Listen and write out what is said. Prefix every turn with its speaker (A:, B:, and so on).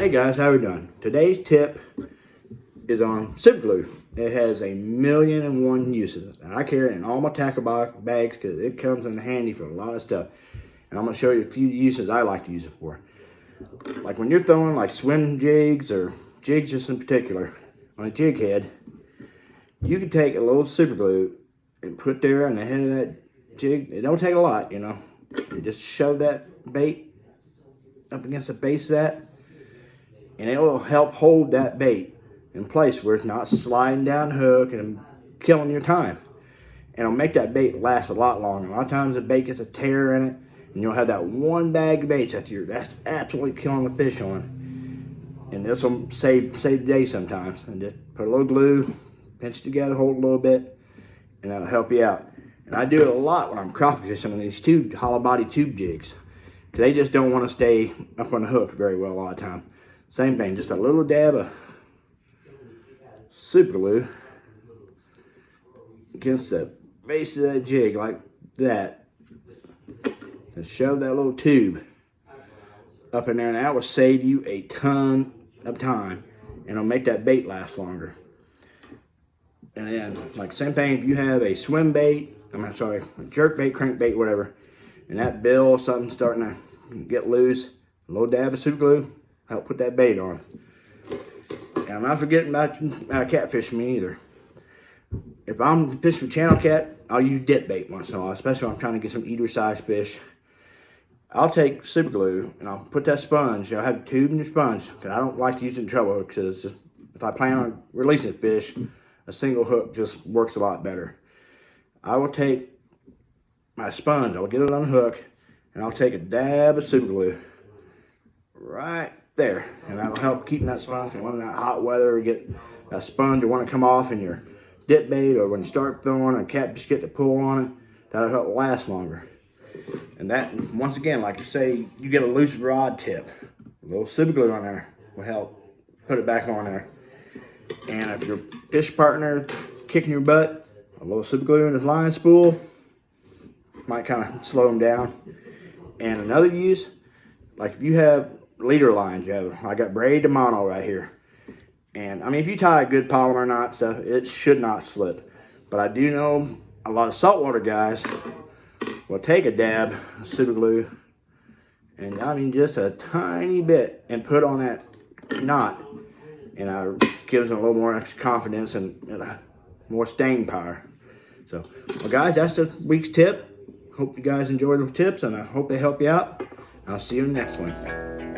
A: Hey guys, how we doing? Today's tip is on super glue. It has 1,000,001 uses. I carry it in all my tackle bags because it comes in handy for a lot of stuff. And I'm going to show you a few uses I like to use it for. Like when you're throwing like swim jigs or jigs just in particular on a jig head, you can take a little super glue and put there on the head of that jig. It don't take a lot, you know. You just shove that bait up against the base of that, and it will help hold that bait in place where it's not sliding down the hook and killing your time. And it'll make that bait last a lot longer. A lot of times the bait gets a tear in it, and you'll have that one bag of baits that's absolutely killing the fish on. And this will save the day sometimes. And just put a little glue, pinch it together, hold it a little bit, and that'll help you out. And I do it a lot when I'm crappie fishing on these hollow body tube jigs, because they just don't want to stay up on the hook very well a lot of time. Same thing, just a little dab of super glue against the base of that jig like that, and shove that little tube up in there, and that will save you a ton of time, and it'll make that bait last longer. And then, like same thing, if you have a swim bait, a jerk bait, crankbait, whatever, and that bill or something starting to get loose, a little dab of super glue help put that bait on. And I'm not forgetting about catfishing me either. If I'm fishing for channel cat, I'll use dip bait once in a while, especially when I'm trying to get some eater size fish. I'll take super glue and I'll put that sponge. I'll have the tube and the sponge, because I don't like to use it in treble hooks, because if I plan on releasing a fish, a single hook just works a lot better. I will take my sponge, I'll get it on the hook, and I'll take a dab of super glue right there, and that'll help keeping that sponge from when that hot weather get that sponge will want to come off in your dip bait, or when you start throwing a catfish get to pull on it, that'll help last longer. And that, once again, like you say, you get a loose rod tip, a little super glue on there will help put it back on there. And if your fish partner kicking your butt, a little super glue in his line spool might kind of slow him down. And another use, like if you have leader lines, I got braid to mono right here. And I mean, if you tie a good polymer knot stuff, it should not slip. But I do know a lot of saltwater guys will take a dab of super glue, and I mean just a tiny bit, and put on that knot, and it gives them a little more extra confidence and more staying power. So, well guys, that's the week's tip. Hope you guys enjoyed the tips, and I hope they help you out. I'll see you in the next one.